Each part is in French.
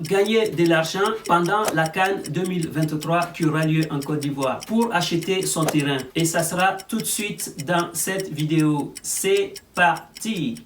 gagner de l'argent pendant la CAN 2023 qui aura lieu en Côte d'Ivoire pour acheter son terrain. Et ça sera tout de suite dans cette vidéo. C'est parti!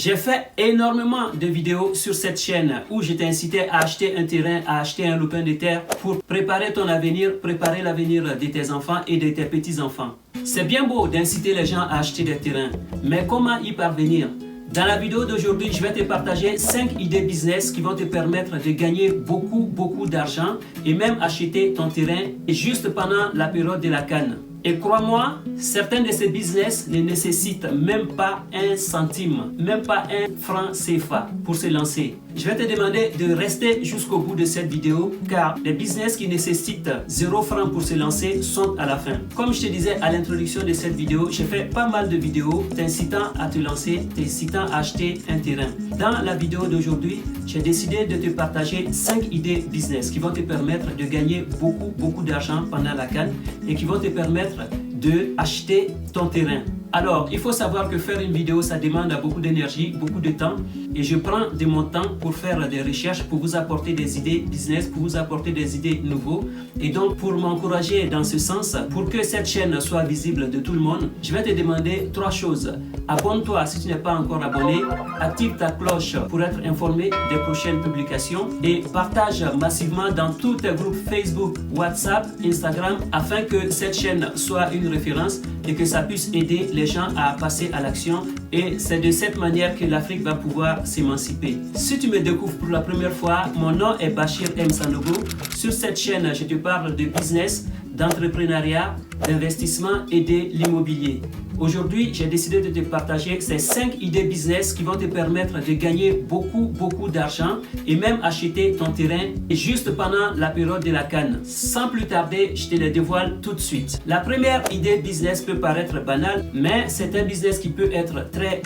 J'ai fait énormément de vidéos sur cette chaîne où je t'incitais à acheter un terrain, à acheter un lopin de terre pour préparer ton avenir, préparer l'avenir de tes enfants et de tes petits-enfants. C'est bien beau d'inciter les gens à acheter des terrains, mais comment y parvenir? Dans la vidéo d'aujourd'hui, je vais te partager 5 idées business qui vont te permettre de gagner beaucoup d'argent et même acheter ton terrain juste pendant la période de la CAN. Et crois-moi, certains de ces business ne nécessitent même pas un centime, même pas un franc CFA pour se lancer. Je vais te demander de rester jusqu'au bout de cette vidéo car les business qui nécessitent 0 franc pour se lancer sont à la fin. Comme je te disais à l'introduction de cette vidéo, j'ai fait pas mal de vidéos t'incitant à te lancer, t'incitant à acheter un terrain. Dans la vidéo d'aujourd'hui, j'ai décidé de te partager 5 idées business qui vont te permettre de gagner beaucoup d'argent pendant la CAN et qui vont te permettre de acheter ton terrain. Alors, il faut savoir que faire une vidéo, ça demande beaucoup d'énergie, beaucoup de temps. Et je prends de mon temps pour faire des recherches, pour vous apporter des idées business, pour vous apporter des idées nouveaux. Et donc, pour m'encourager dans ce sens, pour que cette chaîne soit visible de tout le monde, je vais te demander 3 choses. Abonne-toi si tu n'es pas encore abonné. Active ta cloche pour être informé des prochaines publications. Et partage massivement dans tous tes groupes Facebook, WhatsApp, Instagram, afin que cette chaîne soit une référence et que ça puisse aider les gens à passer à l'action. Et c'est de cette manière que l'Afrique va pouvoir s'émanciper. Si tu me découvres pour la première fois, mon nom est Bachir M. Sanogo. Sur cette chaîne, je te parle de business, d'entrepreneuriat, d'investissement et de l'immobilier. Aujourd'hui, j'ai décidé de te partager ces 5 idées business qui vont te permettre de gagner beaucoup d'argent et même acheter ton terrain juste pendant la période de la CAN. Sans plus tarder, je te les dévoile tout de suite. La première idée business peut paraître banale, mais c'est un business qui peut être très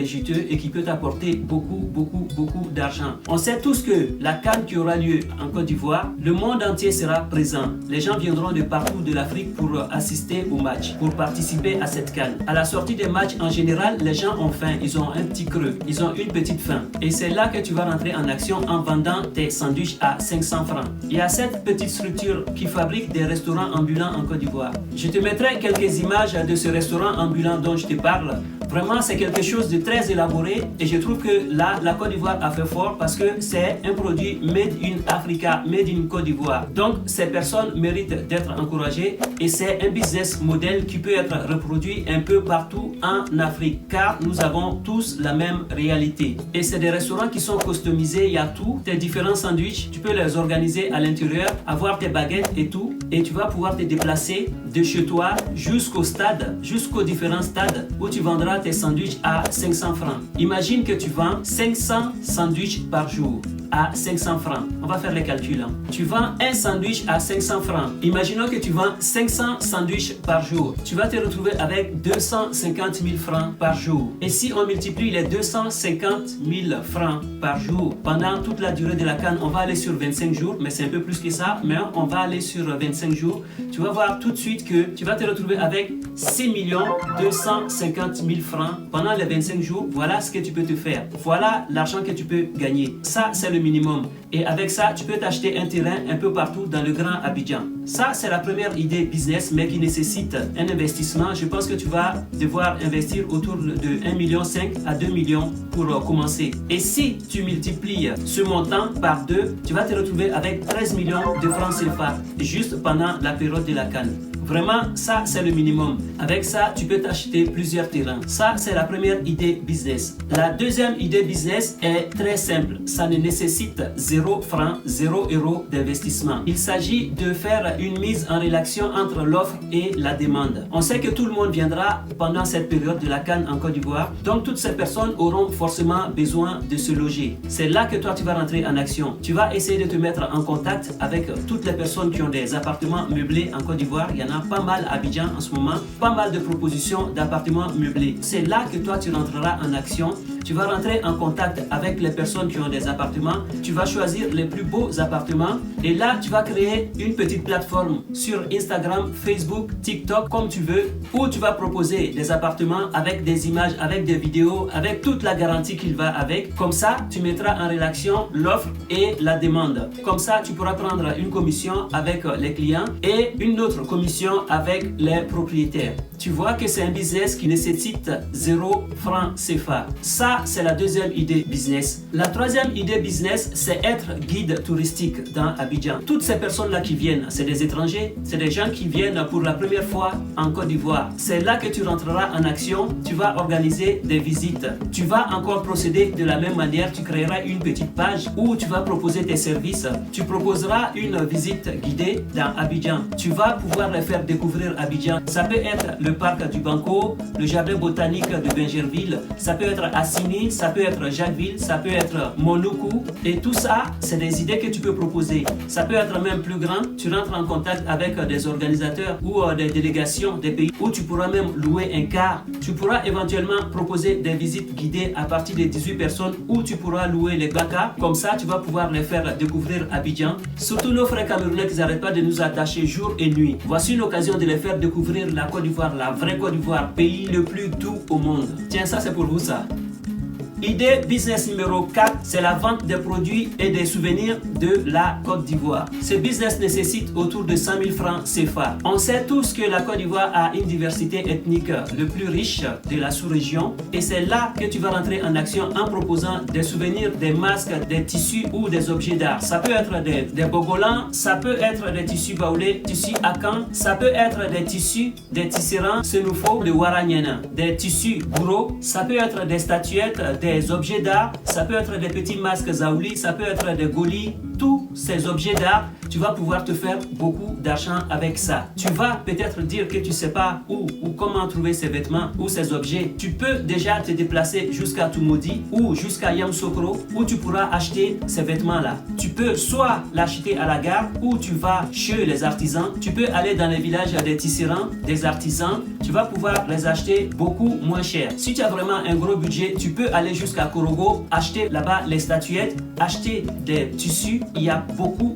juteux et qui peut t'apporter beaucoup d'argent. On sait tous que la CAN qui aura lieu en Côte d'Ivoire, le monde entier sera présent. Les gens viendront de partout de l'Afrique pour assister au match, pour participer à cette CAN. À la sortie des matchs, en général, les gens ont faim, ils ont un petit creux, ils ont une petite faim. Et c'est là que tu vas rentrer en action en vendant tes sandwichs à 500 francs. Il y a cette petite structure qui fabrique des restaurants ambulants en Côte d'Ivoire. Je te mettrai quelques images de ce restaurant ambulant dont je te parle. Vraiment, c'est quelque chose de très élaboré et je trouve que là, la Côte d'Ivoire a fait fort parce que c'est un produit made in Africa, made in Côte d'Ivoire. Donc, ces personnes méritent d'être encouragées et c'est un business model qui peut être reproduit un peu partout en Afrique car nous avons tous la même réalité. Et c'est des restaurants qui sont customisés, il y a tout, tes différents sandwichs, tu peux les organiser à l'intérieur, avoir tes baguettes et tout et tu vas pouvoir te déplacer de chez toi jusqu'au stade, jusqu'aux différents stades où tu vendras tes sandwichs à 500 francs. Imagine que tu vends 500 sandwichs par jour à 500 francs. On va faire les calculs. Hein. Tu vends un sandwich à 500 francs. Imaginons que tu vends 500 sandwichs par jour. Tu vas te retrouver avec 250 000 francs par jour. Et si on multiplie les 250 000 francs par jour pendant toute la durée de la CAN, on va aller sur 25 jours, mais c'est un peu plus que ça, mais on va aller sur 25 jours. Tu vas voir tout de suite que tu vas te retrouver avec 6 250 000 francs pendant les 25 jours. Voilà ce que tu peux te faire. Voilà l'argent que tu peux gagner. Ça, c'est le minimum. Et avec ça, tu peux t'acheter un terrain un peu partout dans le Grand Abidjan. Ça, c'est la première idée business, mais qui nécessite un investissement. Je pense que tu vas devoir investir autour de 1,5 million à 2 millions pour commencer. Et si tu multiplies ce montant par 2, tu vas te retrouver avec 13 millions de francs CFA juste pendant la période de la CAN. Vraiment, ça, c'est le minimum. Avec ça, tu peux t'acheter plusieurs terrains. Ça, c'est la première idée business. La deuxième idée business est très simple. Ça ne nécessite 0 francs, 0 euros d'investissement. Il s'agit de faire une mise en relation entre l'offre et la demande. On sait que tout le monde viendra pendant cette période de la CAN en Côte d'Ivoire. Donc, toutes ces personnes auront forcément besoin de se loger. C'est là que toi, tu vas rentrer en action. Tu vas essayer de te mettre en contact avec toutes les personnes qui ont des appartements meublés en Côte d'Ivoire. Il y en a a pas mal à Abidjan en ce moment, pas mal de propositions d'appartements meublés. C'est là que toi tu rentreras en action. Tu vas rentrer en contact avec les personnes qui ont des appartements. Tu vas choisir les plus beaux appartements. Et là, tu vas créer une petite plateforme sur Instagram, Facebook, TikTok, comme tu veux, où tu vas proposer des appartements avec des images, avec des vidéos, avec toute la garantie qu'il va avec. Comme ça, tu mettras en relation l'offre et la demande. Comme ça, tu pourras prendre une commission avec les clients et une autre commission avec les propriétaires. Tu vois que c'est un business qui nécessite 0 franc CFA. Ça, c'est la deuxième idée business. La troisième idée business, c'est être guide touristique dans Abidjan. Toutes ces personnes-là qui viennent, c'est des étrangers, c'est des gens qui viennent pour la première fois en Côte d'Ivoire. C'est là que tu rentreras en action, tu vas organiser des visites. Tu vas encore procéder de la même manière, tu créeras une petite page où tu vas proposer tes services. Tu proposeras une visite guidée dans Abidjan. Tu vas pouvoir les faire découvrir Abidjan. Ça peut être le parc du Banco, le jardin botanique de Bingerville, ça peut être Assini, ça peut être Jacquesville, ça peut être Monoukou. Et tout ça, c'est des idées que tu peux proposer. Ça peut être même plus grand. Tu rentres en contact avec des organisateurs ou des délégations des pays où tu pourras même louer un car. Tu pourras éventuellement proposer des visites guidées à partir de 18 personnes où tu pourras louer les baka. Comme ça, tu vas pouvoir les faire découvrir Abidjan. Surtout nos frères camerounais qui n'arrêtent pas de nous attacher jour et nuit. Voici une occasion de les faire découvrir la Côte d'Ivoire, la vraie Côte d'Ivoire, pays le plus doux au monde. Tiens, ça c'est pour vous ça. Idée business numéro 4, c'est la vente des produits et des souvenirs de la Côte d'Ivoire. Ce business nécessite autour de 100 000 francs CFA. On sait tous que la Côte d'Ivoire a une diversité ethnique le plus riche de la sous-région et c'est là que tu vas rentrer en action en proposant des souvenirs, des masques, des tissus ou des objets d'art. Ça peut être des bogolans, ça peut être des tissus baoulés, tissus akan, ça peut être des tissus, des tisserands, senoufo, de waranyana, des tissus gros, ça peut être des statuettes, des objets d'art, ça peut être des petits masques zaouli, ça peut être des golis, tous ces objets d'art, tu vas pouvoir te faire beaucoup d'argent avec ça. Tu vas peut-être dire que tu sais pas où ou comment trouver ces vêtements ou ces objets. Tu peux déjà te déplacer jusqu'à Tumodi ou jusqu'à Yamoussoukro où tu pourras acheter ces vêtements-là. Tu peux soit l'acheter à la gare ou tu vas chez les artisans. Tu peux aller dans les villages des tisserands, des artisans. Tu vas pouvoir les acheter beaucoup moins cher. Si tu as vraiment un gros budget, tu peux aller jusqu'à Korogo, acheter là-bas les statuettes, acheter des tissus. Il y a beaucoup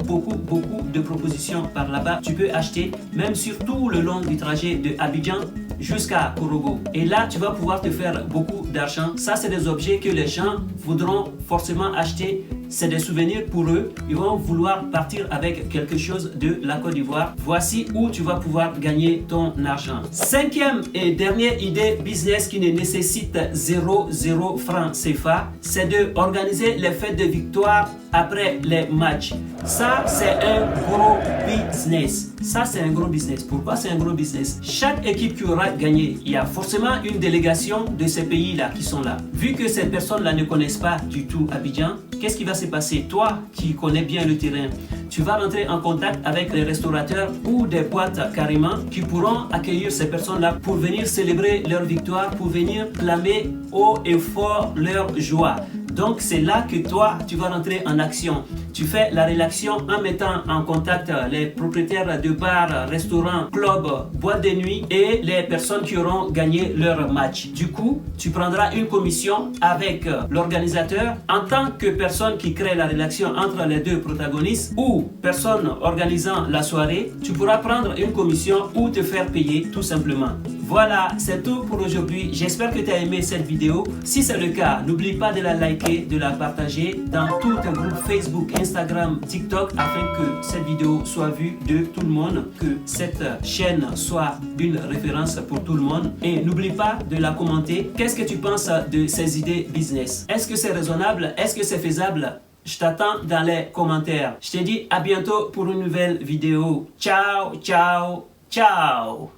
de propositions par là-bas. Tu peux acheter même sur tout le long du trajet de Abidjan jusqu'à Korogo. Et là, tu vas pouvoir te faire beaucoup d'argent. Ça, c'est des objets que les gens voudront forcément acheter. C'est des souvenirs pour eux. Ils vont vouloir partir avec quelque chose de la Côte d'Ivoire. Voici où tu vas pouvoir gagner ton argent. Cinquième et dernière idée business qui ne nécessite 0 francs CFA, c'est de organiser les fêtes de victoire après les matchs. Ça, c'est un gros business. Ça, c'est un gros business. Pourquoi c'est un gros business? Chaque équipe qui aura gagné, il y a forcément une délégation de ces pays-là qui sont là. Vu que ces personnes-là ne connaissent pas du tout Abidjan, qu'est-ce qui va se passer? Toi, qui connais bien le terrain, tu vas rentrer en contact avec les restaurateurs ou des boîtes carrément qui pourront accueillir ces personnes-là pour venir célébrer leur victoire, pour venir clamer haut et fort leur joie. Donc c'est là que toi, tu vas rentrer en action. Tu fais la relation en mettant en contact les propriétaires de bars, restaurants, clubs, boîtes de nuit et les personnes qui auront gagné leur match. Du coup, tu prendras une commission avec l'organisateur en tant que personne qui crée la relation entre les deux protagonistes ou personne organisant la soirée. Tu pourras prendre une commission ou te faire payer tout simplement. Voilà, c'est tout pour aujourd'hui. J'espère que tu as aimé cette vidéo. Si c'est le cas, n'oublie pas de la liker, de la partager dans tout tes groupes Facebook, Instagram, TikTok afin que cette vidéo soit vue de tout le monde, que cette chaîne soit une référence pour tout le monde. Et n'oublie pas de la commenter. Qu'est-ce que tu penses de ces idées business? Est-ce que c'est raisonnable? Est-ce que c'est faisable? Je t'attends dans les commentaires. Je te dis à bientôt pour une nouvelle vidéo. Ciao, ciao, ciao!